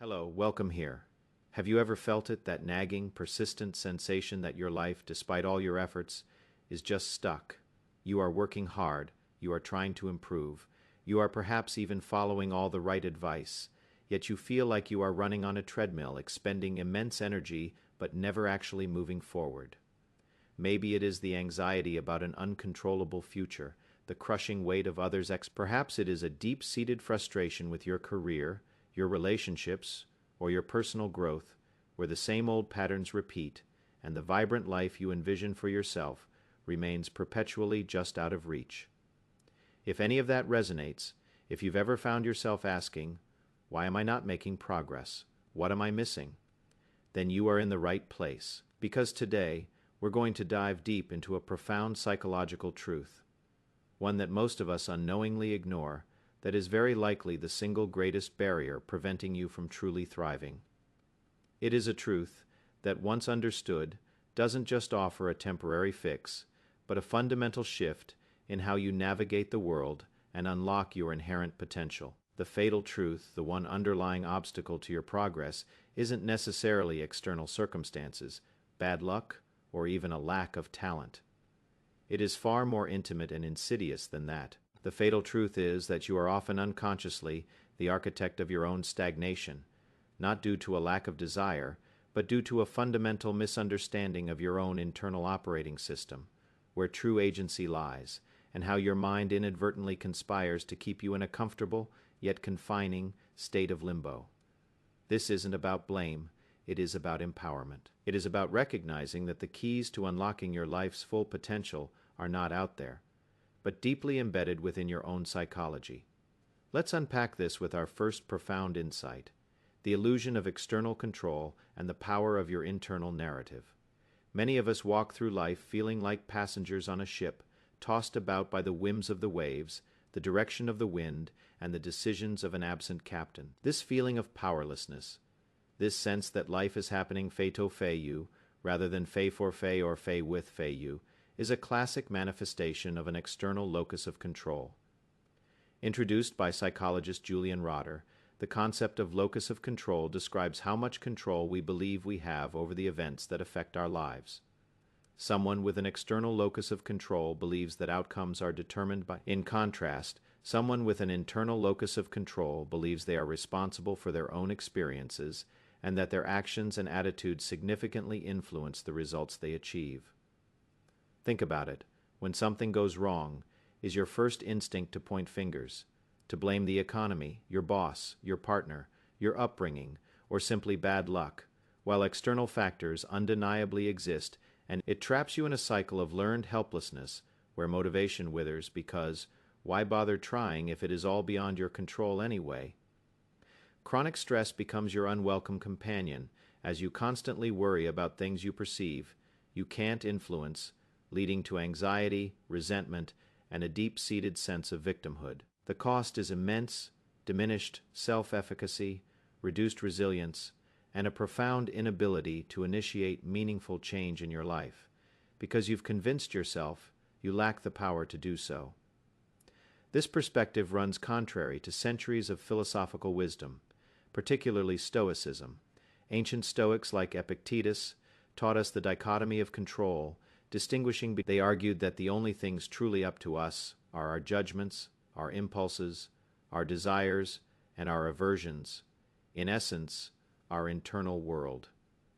Hello, welcome here. Have you ever felt it, that nagging, persistent sensation that your life, despite all your efforts, is just stuck? You are working hard, you are trying to improve, you are perhaps even following all the right advice, yet you feel like you are running on a treadmill, expending immense energy but never actually moving forward. Maybe it is the anxiety about an uncontrollable future, the crushing weight of perhaps it is a deep-seated frustration with your career, your relationships, or your personal growth, where the same old patterns repeat, and the vibrant life you envision for yourself remains perpetually just out of reach. If any of that resonates, if you've ever found yourself asking, "Why am I not making progress? What am I missing?" then you are in the right place, because today we're going to dive deep into a profound psychological truth, one that most of us unknowingly ignore, that is very likely the single greatest barrier preventing you from truly thriving. It is a truth that, once understood, doesn't just offer a temporary fix, but a fundamental shift in how you navigate the world and unlock your inherent potential. The fatal truth, the one underlying obstacle to your progress, isn't necessarily external circumstances, bad luck, or even a lack of talent. It is far more intimate and insidious than that. The fatal truth is that you are often unconsciously the architect of your own stagnation, not due to a lack of desire, but due to a fundamental misunderstanding of your own internal operating system, where true agency lies, and how your mind inadvertently conspires to keep you in a comfortable, yet confining, state of limbo. This isn't about blame, it is about empowerment. It is about recognizing that the keys to unlocking your life's full potential are not out there, but deeply embedded within your own psychology. Let's unpack this with our first profound insight: the illusion of external control and the power of your internal narrative. Many of us walk through life feeling like passengers on a ship, tossed about by the whims of the waves, the direction of the wind, and the decisions of an absent captain. This feeling of powerlessness, this sense that life is happening fait au fait you, rather than fait for fait or fait with fait you, is a classic manifestation of an external locus of control. Introduced by psychologist Julian Rotter, the concept of locus of control describes how much control we believe we have over the events that affect our lives. Someone with an external locus of control believes that outcomes are determined by. In contrast, someone with an internal locus of control believes they are responsible for their own experiences and that their actions and attitudes significantly influence the results they achieve. Think about it. When something goes wrong, is your first instinct to point fingers, to blame the economy, your boss, your partner, your upbringing, or simply bad luck, while external factors undeniably exist, and it traps you in a cycle of learned helplessness where motivation withers because why bother trying if it is all beyond your control anyway? Chronic stress becomes your unwelcome companion as you constantly worry about things you perceive you can't influence, leading to anxiety, resentment, and a deep-seated sense of victimhood. The cost is immense: diminished self-efficacy, reduced resilience, and a profound inability to initiate meaningful change in your life, because you've convinced yourself you lack the power to do so. This perspective runs contrary to centuries of philosophical wisdom, particularly Stoicism. Ancient Stoics like Epictetus taught us the dichotomy of control, they argued that the only things truly up to us are our judgments, our impulses, our desires, and our aversions. In essence, our internal world.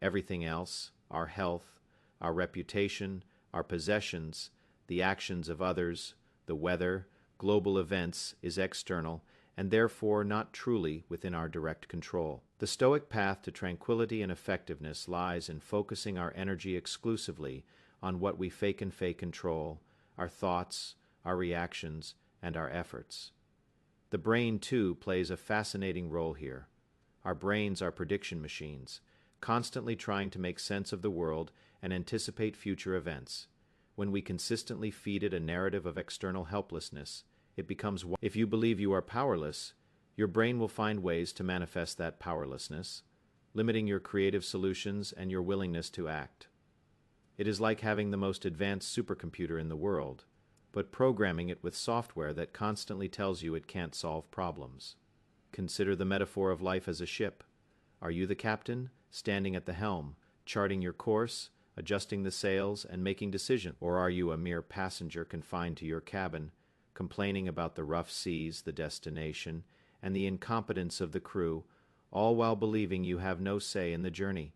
Everything else, our health, our reputation, our possessions, the actions of others, the weather, global events, is external and therefore not truly within our direct control. The Stoic path to tranquility and effectiveness lies in focusing our energy exclusively on what we can control: our thoughts, our reactions, and our efforts. The brain, too, plays a fascinating role here. Our brains are prediction machines, constantly trying to make sense of the world and anticipate future events. When we consistently feed it a narrative of external helplessness, it becomes. If you believe you are powerless, your brain will find ways to manifest that powerlessness, limiting your creative solutions and your willingness to act. It is like having the most advanced supercomputer in the world, but programming it with software that constantly tells you it can't solve problems. Consider the metaphor of life as a ship. Are you the captain, standing at the helm, charting your course, adjusting the sails, and making decisions? Or are you a mere passenger confined to your cabin, complaining about the rough seas, the destination, and the incompetence of the crew, all while believing you have no say in the journey?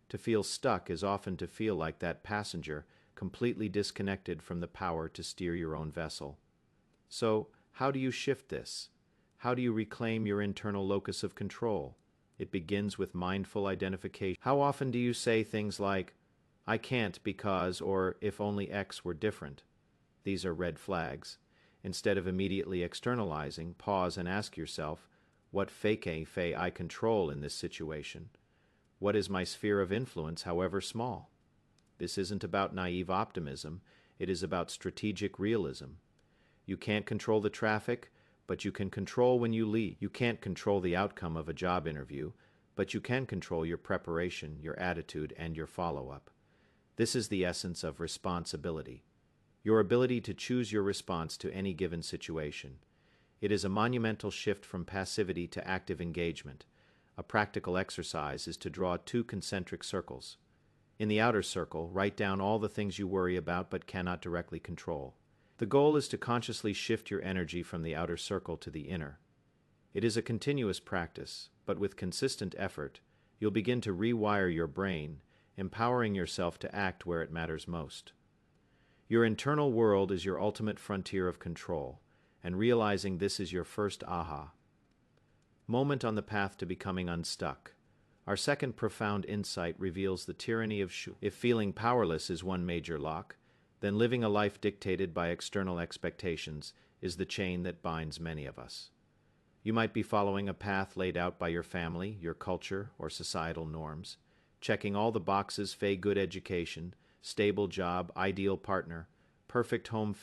To feel stuck is often to feel like that passenger, completely disconnected from the power to steer your own vessel. So, how do you shift this? How do you reclaim your internal locus of control? It begins with mindful identification. How often do you say things like, "I can't because," or "if only X were different"? These are red flags. Instead of immediately externalizing, pause and ask yourself, what fake I control in this situation? What is my sphere of influence, however small? This isn't about naive optimism, it is about strategic realism. You can't control the traffic, but you can control when you leave. You can't control the outcome of a job interview, but you can control your preparation, your attitude, and your follow-up. This is the essence of responsibility. Your ability to choose your response to any given situation. It is a monumental shift from passivity to active engagement. A practical exercise is to draw two concentric circles. In the outer circle, write down all the things you worry about but cannot directly control. The goal is to consciously shift your energy from the outer circle to the inner. It is a continuous practice, but with consistent effort, you'll begin to rewire your brain, empowering yourself to act where it matters most. Your internal world is your ultimate frontier of control, and realizing this is your first aha moment on the path to becoming unstuck. Our second profound insight reveals the tyranny of if feeling powerless is one major lock, then living a life dictated by external expectations is the chain that binds many of us. You might be following a path laid out by your family, your culture, or societal norms, checking all the boxes: good education, stable job, ideal partner, perfect home,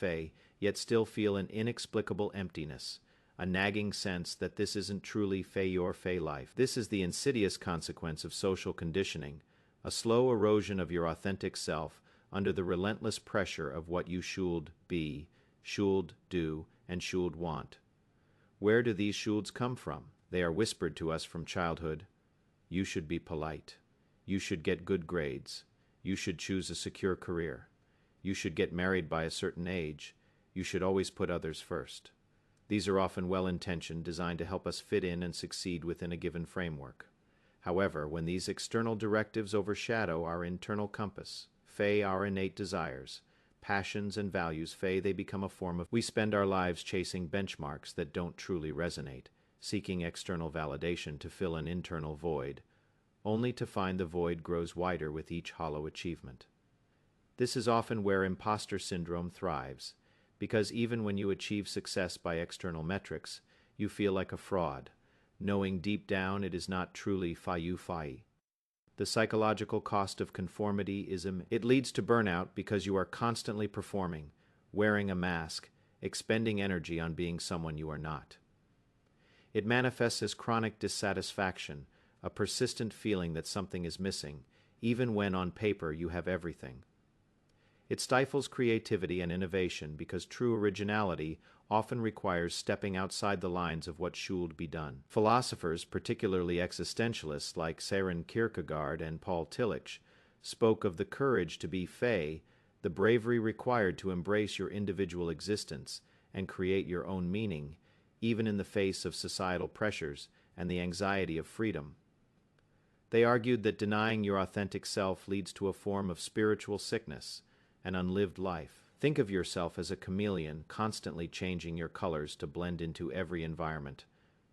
yet still feel an inexplicable emptiness, a nagging sense that this isn't truly your life. This is the insidious consequence of social conditioning, a slow erosion of your authentic self under the relentless pressure of what you should be, should do, and should want. Where do these shoulds come from? They are whispered to us from childhood. You should be polite. You should get good grades. You should choose a secure career. You should get married by a certain age. You should always put others first. These are often well-intentioned, designed to help us fit in and succeed within a given framework. However, when these external directives overshadow our internal compass, our innate desires, passions, and values, they become a form of. We spend our lives chasing benchmarks that don't truly resonate, seeking external validation to fill an internal void, only to find the void grows wider with each hollow achievement. This is often where imposter syndrome thrives, because even when you achieve success by external metrics, you feel like a fraud, knowing deep down it is not truly you. The psychological cost of conformity is it leads to burnout because you are constantly performing, wearing a mask, expending energy on being someone you are not. It manifests as chronic dissatisfaction, a persistent feeling that something is missing, even when on paper you have everything. It stifles creativity and innovation because true originality often requires stepping outside the lines of what should be done. Philosophers, particularly existentialists like Søren Kierkegaard and Paul Tillich, spoke of the courage to be the bravery required to embrace your individual existence and create your own meaning, even in the face of societal pressures and the anxiety of freedom. They argued that denying your authentic self leads to a form of spiritual sickness, an unlived life. Think of yourself as a chameleon, constantly changing your colors to blend into every environment,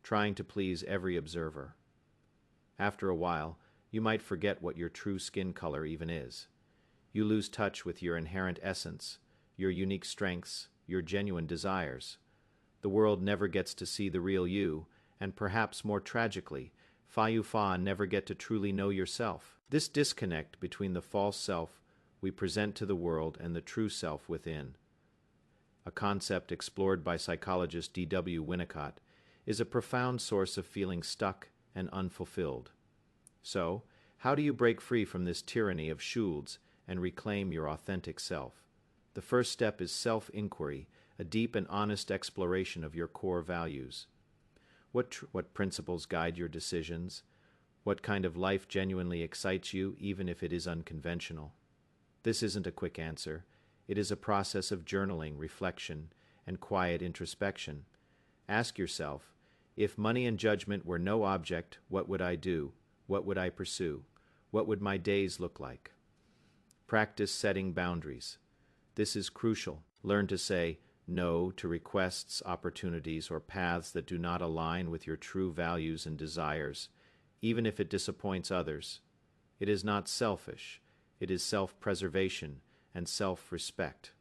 trying to please every observer. After a while, you might forget what your true skin color even is. You lose touch with your inherent essence, your unique strengths, your genuine desires. The world never gets to see the real you, and perhaps more tragically, you never get to truly know yourself. This disconnect between the false self we present to the world and the true self within, a concept explored by psychologist D.W. Winnicott, is a profound source of feeling stuck and unfulfilled. So, how do you break free from this tyranny of shoulds and reclaim your authentic self? The first step is self-inquiry, a deep and honest exploration of your core values. What principles guide your decisions? What kind of life genuinely excites you, even if it is unconventional? This isn't a quick answer. It is a process of journaling, reflection, and quiet introspection. Ask yourself, if money and judgment were no object, what would I do? What would I pursue? What would my days look like? Practice setting boundaries. This is crucial. Learn to say no to requests, opportunities, or paths that do not align with your true values and desires, even if it disappoints others. It is not selfish. It is self-preservation and self-respect.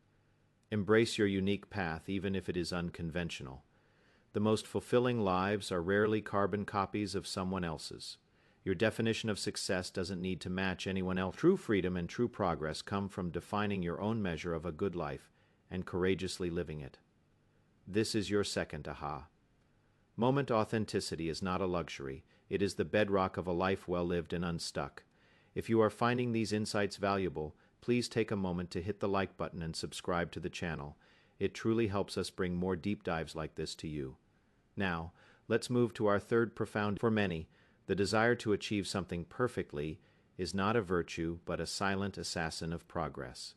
Embrace your unique path, even if it is unconventional. The most fulfilling lives are rarely carbon copies of someone else's. Your definition of success doesn't need to match anyone else. True freedom and true progress come from defining your own measure of a good life and courageously living it. This is your second aha. Moment authenticity is not a luxury. It is the bedrock of a life well lived and unstuck. If you are finding these insights valuable, please take a moment to hit the like button and subscribe to the channel. It truly helps us bring more deep dives like this to you. Now, let's move to our third profound. For many, the desire to achieve something perfectly is not a virtue, but a silent assassin of progress.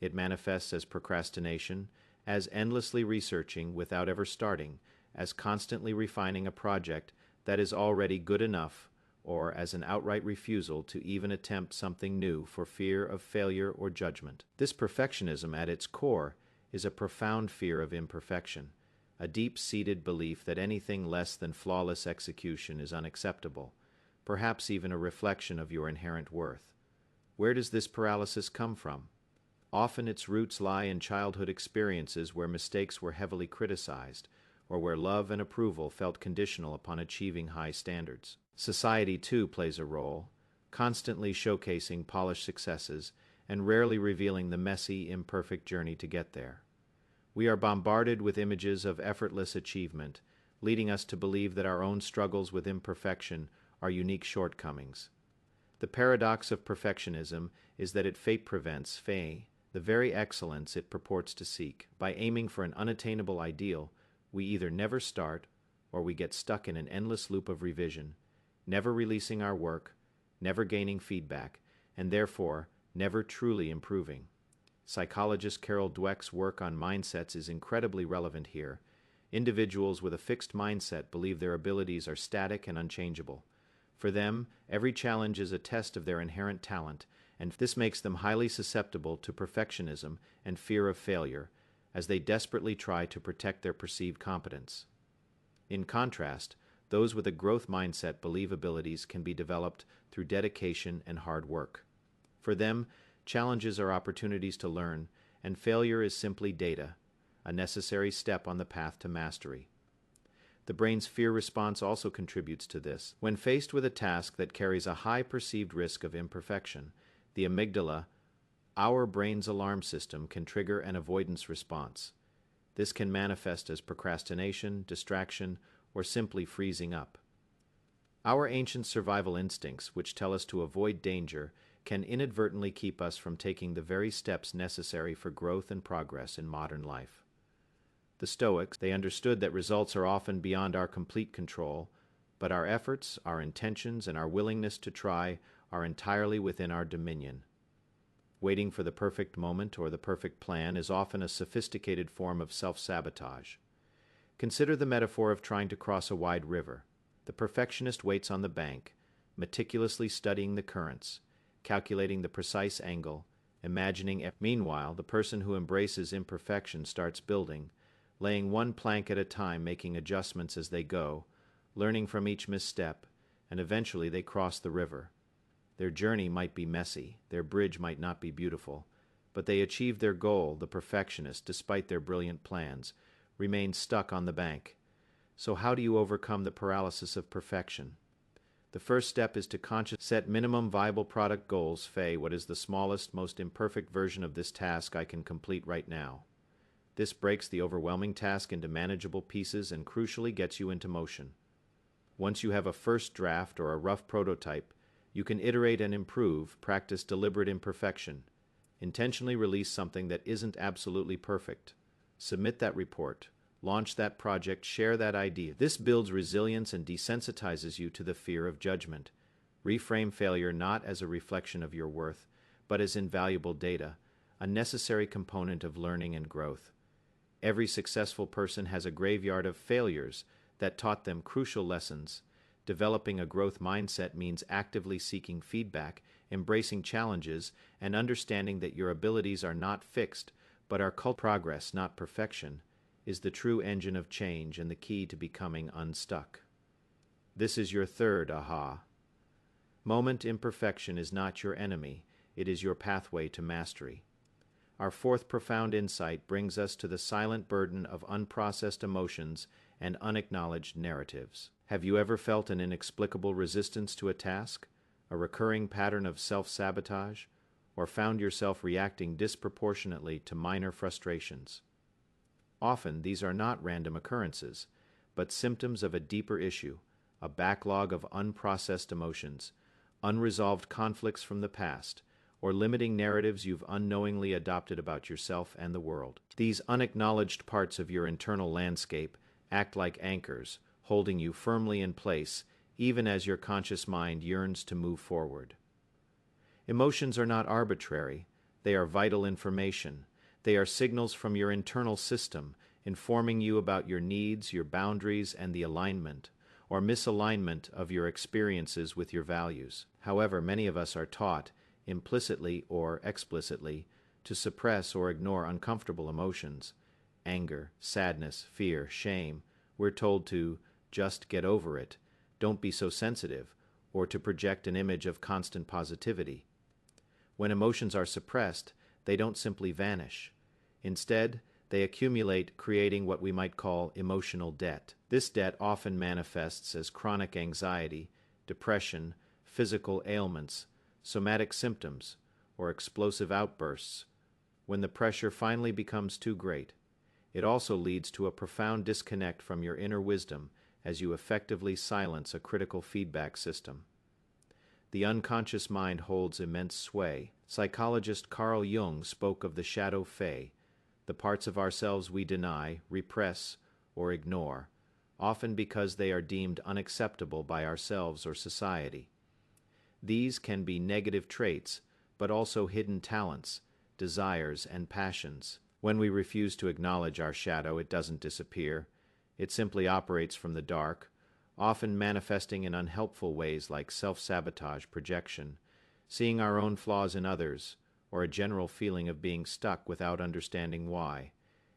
It manifests as procrastination, as endlessly researching without ever starting, as constantly refining a project that is already good enough, or as an outright refusal to even attempt something new for fear of failure or judgment. This perfectionism at its core is a profound fear of imperfection, a deep-seated belief that anything less than flawless execution is unacceptable, perhaps even a reflection of your inherent worth. Where does this paralysis come from? Often its roots lie in childhood experiences where mistakes were heavily criticized, or where love and approval felt conditional upon achieving high standards. Society, too, plays a role, constantly showcasing polished successes and rarely revealing the messy, imperfect journey to get there. We are bombarded with images of effortless achievement, leading us to believe that our own struggles with imperfection are unique shortcomings. The paradox of perfectionism is that it fate-prevents the very excellence it purports to seek. By aiming for an unattainable ideal, we either never start or we get stuck in an endless loop of revision, never releasing our work, never gaining feedback, and therefore never truly improving. Psychologist Carol Dweck's work on mindsets is incredibly relevant here. Individuals with a fixed mindset believe their abilities are static and unchangeable. For them, every challenge is a test of their inherent talent, and this makes them highly susceptible to perfectionism and fear of failure, as they desperately try to protect their perceived competence. In contrast, those with a growth mindset believe abilities can be developed through dedication and hard work. For them, challenges are opportunities to learn, and failure is simply data, a necessary step on the path to mastery. The brain's fear response also contributes to this. When faced with a task that carries a high perceived risk of imperfection, the amygdala, our brain's alarm system, can trigger an avoidance response. This can manifest as procrastination, distraction, or simply freezing up. Our ancient survival instincts, which tell us to avoid danger, can inadvertently keep us from taking the very steps necessary for growth and progress in modern life. The Stoics, they understood that results are often beyond our complete control, but our efforts, our intentions, and our willingness to try are entirely within our dominion. Waiting for the perfect moment or the perfect plan is often a sophisticated form of self-sabotage. Consider the metaphor of trying to cross a wide river. The perfectionist waits on the bank, meticulously studying the currents, calculating the precise angle, imagining. Meanwhile, the person who embraces imperfection starts building, laying one plank at a time, making adjustments as they go, learning from each misstep, and eventually they cross the river. Their journey might be messy, their bridge might not be beautiful, but they achieve their goal. The perfectionist, despite their brilliant plans, remains stuck on the bank. So how do you overcome the paralysis of perfection? The first step is to consciously set minimum viable product goals. What is the smallest, most imperfect version of this task I can complete right now? This breaks the overwhelming task into manageable pieces and crucially gets you into motion. Once you have a first draft or a rough prototype, you can iterate and improve, practice deliberate imperfection, intentionally release something that isn't absolutely perfect. Submit that report, launch that project, share that idea. This builds resilience and desensitizes you to the fear of judgment, Reframe failure not as a reflection of your worth, but as invaluable data, a necessary component of learning and growth. Every successful person has a graveyard of failures that taught them crucial lessons. Developing a growth mindset means actively seeking feedback, embracing challenges, and understanding that your abilities are not fixed, but are progress, not perfection, is the true engine of change and the key to becoming unstuck. This is your third aha. Moment imperfection is not your enemy, it is your pathway to mastery. Our fourth profound insight brings us to the silent burden of unprocessed emotions and unacknowledged narratives. Have you ever felt an inexplicable resistance to a task, a recurring pattern of self-sabotage, or found yourself reacting disproportionately to minor frustrations? Often these are not random occurrences, but symptoms of a deeper issue, a backlog of unprocessed emotions, unresolved conflicts from the past, or limiting narratives you've unknowingly adopted about yourself and the world. These unacknowledged parts of your internal landscape act like anchors, holding you firmly in place, even as your conscious mind yearns to move forward. Emotions are not arbitrary. They are vital information. They are signals from your internal system, informing you about your needs, your boundaries, and the alignment or misalignment of your experiences with your values. However, many of us are taught, implicitly or explicitly, to suppress or ignore uncomfortable emotions. Anger, sadness, fear, shame. We're told to just get over it, don't be so sensitive, or to project an image of constant positivity. When emotions are suppressed, they don't simply vanish. Instead, they accumulate, creating what we might call emotional debt. This debt often manifests as chronic anxiety, depression, physical ailments, somatic symptoms, or explosive outbursts. When the pressure finally becomes too great, it also leads to a profound disconnect from your inner wisdom as you effectively silence a critical feedback system. The unconscious mind holds immense sway. Psychologist Carl Jung spoke of the shadow fey, the parts of ourselves we deny, repress, or ignore, often because they are deemed unacceptable by ourselves or society. These can be negative traits, but also hidden talents, desires, and passions. When we refuse to acknowledge our shadow, it doesn't disappear. It simply operates from the dark, often manifesting in unhelpful ways like self-sabotage, projection, seeing our own flaws in others, or a general feeling of being stuck without understanding why.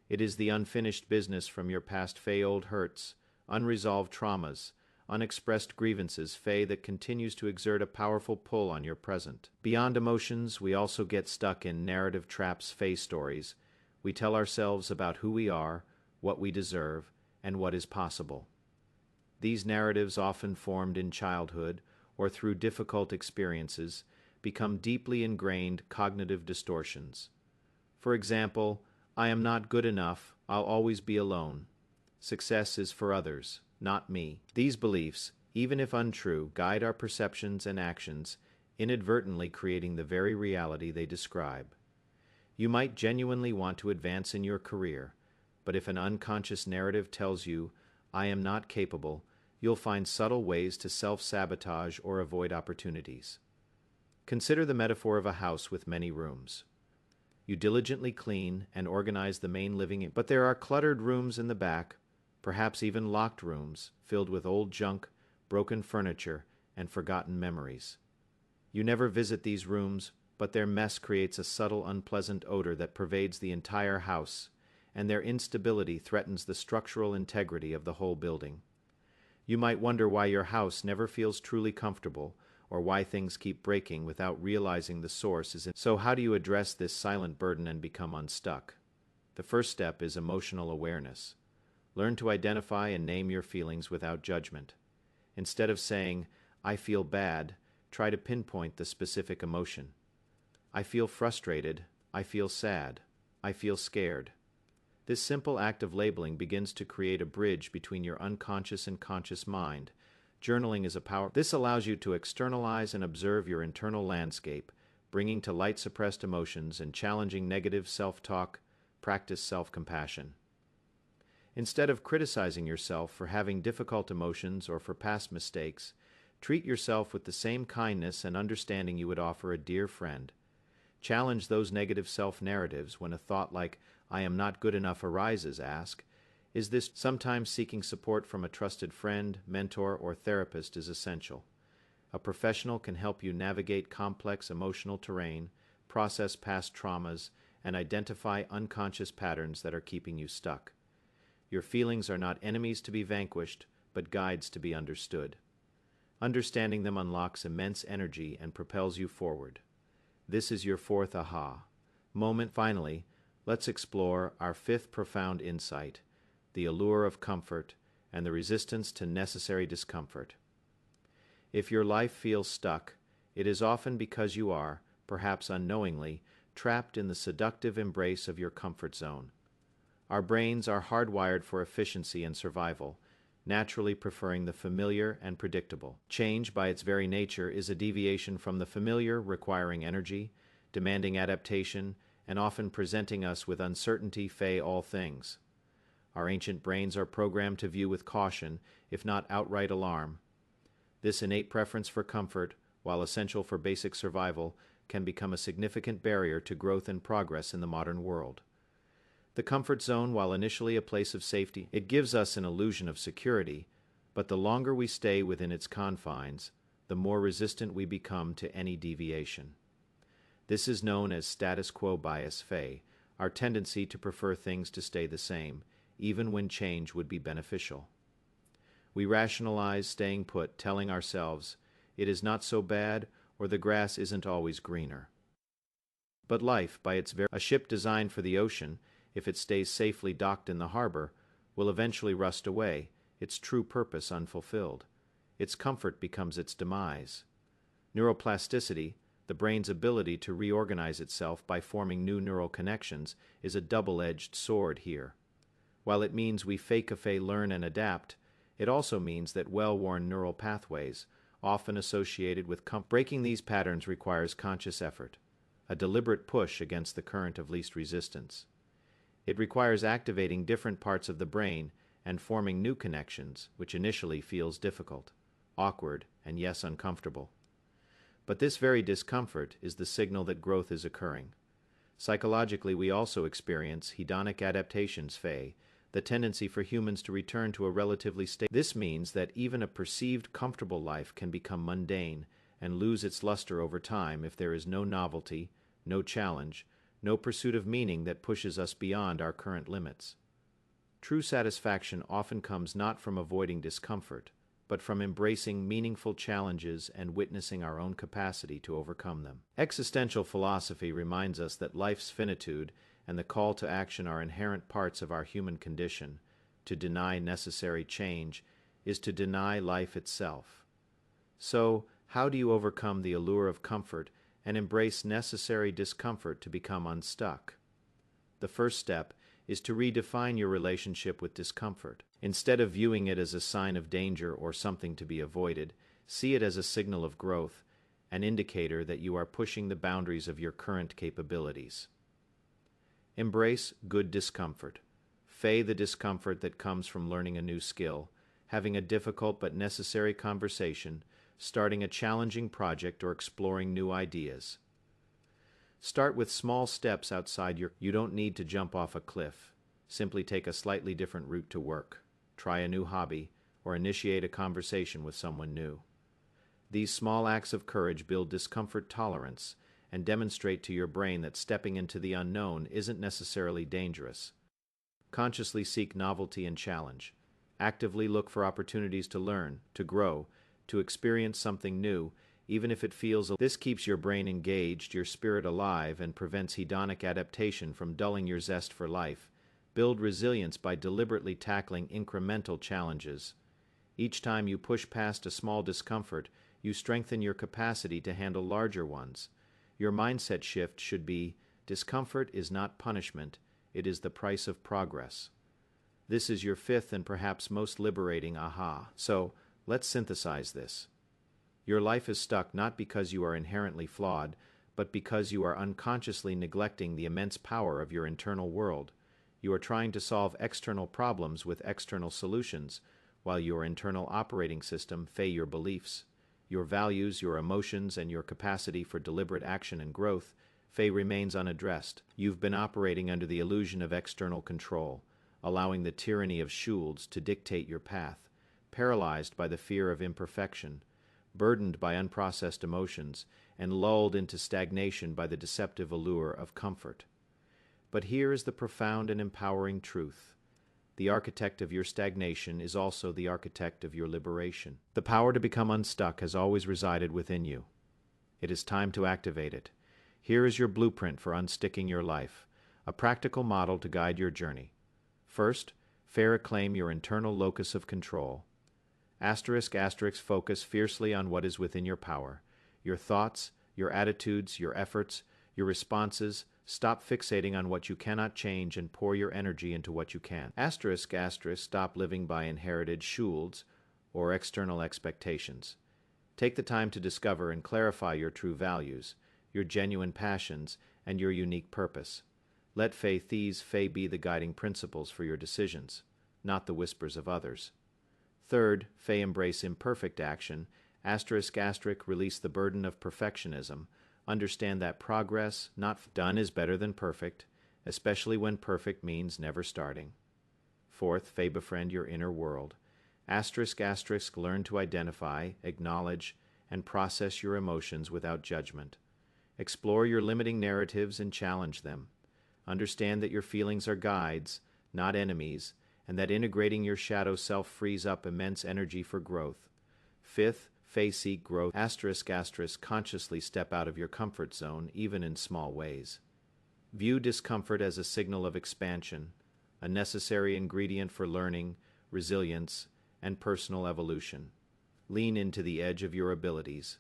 It is the unfinished business from your past old hurts, unresolved traumas, unexpressed grievances that continues to exert a powerful pull on your present. Beyond emotions, we also get stuck in narrative traps, stories. We tell ourselves about who we are, what we deserve, and what is possible. These narratives, often formed in childhood or through difficult experiences, become deeply ingrained cognitive distortions. For example, I am not good enough, I'll always be alone. Success is for others, not me. These beliefs, even if untrue, guide our perceptions and actions, inadvertently creating the very reality they describe. You might genuinely want to advance in your career, but if an unconscious narrative tells you, I am not capable, you'll find subtle ways to self-sabotage or avoid opportunities. Consider the metaphor of a house with many rooms. You diligently clean and organize the main living room, but there are cluttered rooms in the back, perhaps even locked rooms, filled with old junk, broken furniture, and forgotten memories. You never visit these rooms, but their mess creates a subtle, unpleasant odor that pervades the entire house, and their instability threatens the structural integrity of the whole building. You might wonder why your house never feels truly comfortable, or why things keep breaking without realizing the source is in. So how do you address this silent burden and become unstuck? The first step is emotional awareness. Learn to identify and name your feelings without judgment. Instead of saying, I feel bad, try to pinpoint the specific emotion. I feel frustrated, I feel sad, I feel scared. This simple act of labeling begins to create a bridge between your unconscious and conscious mind. Journaling is a power. This allows you to externalize and observe your internal landscape, bringing to light suppressed emotions and challenging negative self-talk. Practice self-compassion. Instead of criticizing yourself for having difficult emotions or for past mistakes, Treat yourself with the same kindness and understanding you would offer a dear friend. Challenge those negative self-narratives when a thought like, "I am not good enough" arises. Ask, is this sometimes seeking support from a trusted friend, mentor, or therapist is essential. A professional can help you navigate complex emotional terrain, process past traumas, and identify unconscious patterns that are keeping you stuck. Your feelings are not enemies to be vanquished, but guides to be understood. Understanding them unlocks immense energy and propels you forward. This is your fourth aha moment. Finally, let's explore our fifth profound insight, the allure of comfort and the resistance to necessary discomfort. If your life feels stuck, it is often because you are, perhaps unknowingly, trapped in the seductive embrace of your comfort zone. Our brains are hardwired for efficiency and survival, naturally preferring the familiar and predictable. Change, by its very nature, is a deviation from the familiar, requiring energy, demanding adaptation, and often presenting us with uncertainty. All things. Our ancient brains are programmed to view with caution, if not outright alarm. This innate preference for comfort, while essential for basic survival, can become a significant barrier to growth and progress in the modern world. The comfort zone, while initially a place of safety, it gives us an illusion of security, but the longer we stay within its confines, the more resistant we become to any deviation. This is known as status quo bias, our tendency to prefer things to stay the same, even when change would be beneficial. We rationalize staying put, telling ourselves, it is not so bad, or the grass isn't always greener. But life, by its a ship designed for the ocean, if it stays safely docked in the harbor, will eventually rust away, its true purpose unfulfilled. Its comfort becomes its demise. Neuroplasticity, the brain's ability to reorganize itself by forming new neural connections, is a double-edged sword here. While it means we learn and adapt, it also means that well-worn neural pathways, often associated with breaking these patterns requires conscious effort, a deliberate push against the current of least resistance. It requires activating different parts of the brain and forming new connections, which initially feels difficult, awkward, and yes, uncomfortable. But this very discomfort is the signal that growth is occurring. Psychologically, we also experience hedonic adaptations, the tendency for humans to return to a relatively stable. This means that even a perceived comfortable life can become mundane and lose its luster over time if there is no novelty, no challenge, no pursuit of meaning that pushes us beyond our current limits. True satisfaction often comes not from avoiding discomfort, but from embracing meaningful challenges and witnessing our own capacity to overcome them. Existential philosophy reminds us that life's finitude and the call to action are inherent parts of our human condition. To deny necessary change is to deny life itself. So, how do you overcome the allure of comfort and embrace necessary discomfort to become unstuck? The first step is to redefine your relationship with discomfort. Instead of viewing it as a sign of danger or something to be avoided, see it as a signal of growth, an indicator that you are pushing the boundaries of your current capabilities. Embrace good discomfort. The discomfort that comes from learning a new skill, having a difficult but necessary conversation, starting a challenging project, or exploring new ideas. Start with small steps outside You don't need to jump off a cliff. Simply take a slightly different route to work, try a new hobby, or initiate a conversation with someone new. These small acts of courage build discomfort tolerance and demonstrate to your brain that stepping into the unknown isn't necessarily dangerous. Consciously seek novelty and challenge. Actively look for opportunities to learn, to grow, to experience something new, even if it feels. This keeps your brain engaged, your spirit alive, and prevents hedonic adaptation from dulling your zest for life. Build resilience by deliberately tackling incremental challenges. Each time you push past a small discomfort, you strengthen your capacity to handle larger ones. Your mindset shift should be, discomfort is not punishment, it is the price of progress. This is your fifth and perhaps most liberating aha. So, let's synthesize this. Your life is stuck not because you are inherently flawed, but because you are unconsciously neglecting the immense power of your internal world. You are trying to solve external problems with external solutions, while your internal operating system, your beliefs, your values, your emotions, and your capacity for deliberate action and growth, Faye remains unaddressed. You've been operating under the illusion of external control, allowing the tyranny of shoulds to dictate your path, paralyzed by the fear of imperfection, burdened by unprocessed emotions, and lulled into stagnation by the deceptive allure of comfort. But here is the profound and empowering truth. The architect of your stagnation is also the architect of your liberation. The power to become unstuck has always resided within you. It is time to activate it. Here is your blueprint for unsticking your life, a practical model to guide your journey. First, fair acclaim your internal locus of control. Focus fiercely on what is within your power. Your thoughts, your attitudes, your efforts, your responses. Stop fixating on what you cannot change and pour your energy into what you can. Stop living by inherited shoulds or external expectations. Take the time to discover and clarify your true values, your genuine passions, and your unique purpose. Let these be the guiding principles for your decisions, not the whispers of others. Third, embrace imperfect action. Release the burden of perfectionism. Understand that progress, not done, is better than perfect, especially when perfect means never starting. Fourth, befriend your inner world. Learn to identify, acknowledge, and process your emotions without judgment. Explore your limiting narratives and challenge them. Understand that your feelings are guides, not enemies, and that integrating your shadow self frees up immense energy for growth. Fifth, seek growth. Consciously step out of your comfort zone, even in small ways. View discomfort as a signal of expansion, a necessary ingredient for learning, resilience, and personal evolution. Lean into the edge of your abilities,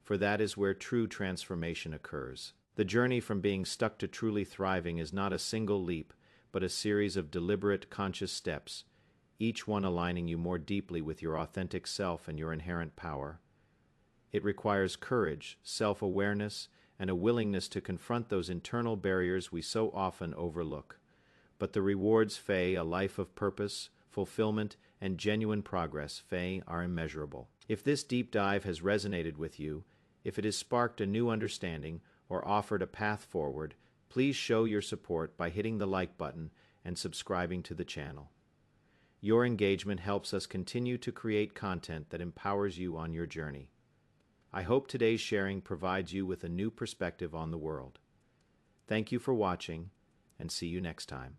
for that is where true transformation occurs. The journey from being stuck to truly thriving is not a single leap, but a series of deliberate, conscious steps, each one aligning you more deeply with your authentic self and your inherent power. It requires courage, self-awareness, and a willingness to confront those internal barriers we so often overlook. But the rewards, a life of purpose, fulfillment, and genuine progress, are immeasurable. If this deep dive has resonated with you, if it has sparked a new understanding or offered a path forward, please show your support by hitting the like button and subscribing to the channel. Your engagement helps us continue to create content that empowers you on your journey. I hope today's sharing provides you with a new perspective on the world. Thank you for watching, and see you next time.